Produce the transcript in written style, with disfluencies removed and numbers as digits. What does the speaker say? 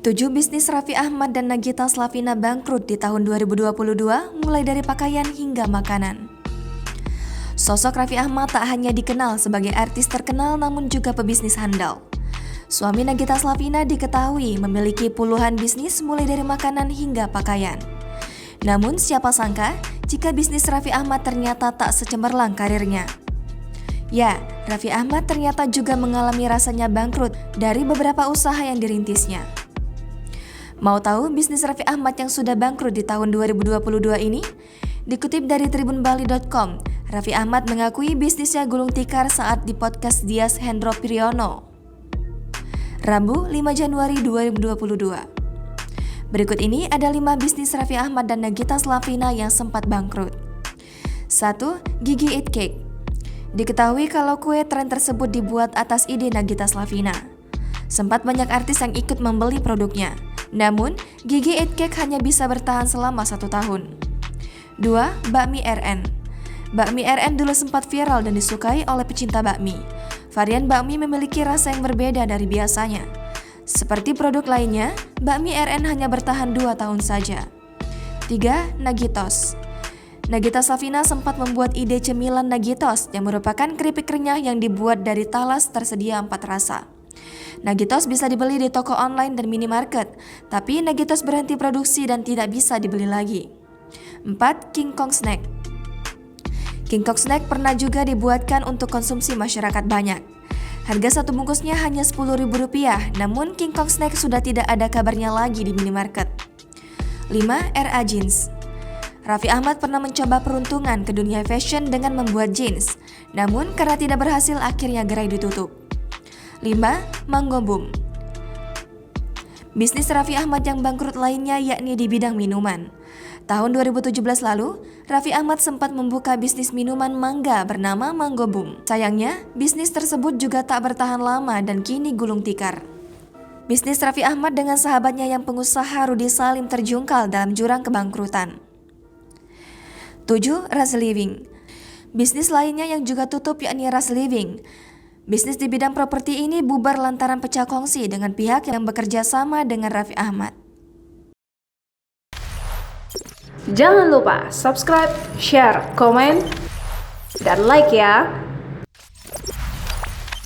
7 bisnis Raffi Ahmad dan Nagita Slavina bangkrut di tahun 2022, mulai dari pakaian hingga makanan. Sosok Raffi Ahmad tak hanya dikenal sebagai artis terkenal namun juga pebisnis handal. Suami Nagita Slavina diketahui memiliki puluhan bisnis mulai dari makanan hingga pakaian. Namun siapa sangka jika bisnis Raffi Ahmad ternyata tak secemerlang karirnya. Ya, Raffi Ahmad ternyata juga mengalami rasanya bangkrut dari beberapa usaha yang dirintisnya. Mau tahu bisnis Raffi Ahmad yang sudah bangkrut di tahun 2022 ini? Dikutip dari tribunbali.com, Raffi Ahmad mengakui bisnisnya gulung tikar saat di podcast Dias Hendro Priyono, Rabu 5 Januari 2022. Berikut ini ada 5 bisnis Raffi Ahmad dan Nagita Slavina yang sempat bangkrut. 1. Gigi Eat Cake. Diketahui kalau kue tren tersebut dibuat atas ide Nagita Slavina. Sempat banyak artis yang ikut membeli produknya. Namun, Gigi Eat Cake hanya bisa bertahan selama 1 tahun. 2. Bakmi RN. Bakmi RN dulu sempat viral dan disukai oleh pecinta bakmi. Varian bakmi memiliki rasa yang berbeda dari biasanya. Seperti produk lainnya, bakmi RN hanya bertahan 2 tahun saja. 3. Nagitos. Nagita Slavina sempat membuat ide cemilan Nagitos yang merupakan keripik renyah yang dibuat dari talas tersedia 4 rasa. Nagitos bisa dibeli di toko online dan minimarket, tapi Nagitos berhenti produksi dan tidak bisa dibeli lagi. 4. King Kong Snack. King Kong Snack pernah juga dibuatkan untuk konsumsi masyarakat banyak. Harga satu bungkusnya hanya Rp10.000, namun King Kong Snack sudah tidak ada kabarnya lagi di minimarket. 5. RA Jeans. Raffi Ahmad pernah mencoba peruntungan ke dunia fashion dengan membuat jeans, namun karena tidak berhasil akhirnya gerai ditutup. 5. Mango Boom. Bisnis Raffi Ahmad yang bangkrut lainnya yakni di bidang minuman. Tahun 2017 lalu, Raffi Ahmad sempat membuka bisnis minuman mangga bernama Mango Boom. Sayangnya, bisnis tersebut juga tak bertahan lama dan kini gulung tikar. Bisnis Raffi Ahmad dengan sahabatnya yang pengusaha Rudy Salim terjungkal dalam jurang kebangkrutan. 7. Ras Living. Bisnis lainnya yang juga tutup yakni Ras Living. Bisnis di bidang properti ini bubar lantaran pecah kongsi dengan pihak yang bekerja sama dengan Raffi Ahmad. Jangan lupa subscribe, share, komen, dan like ya!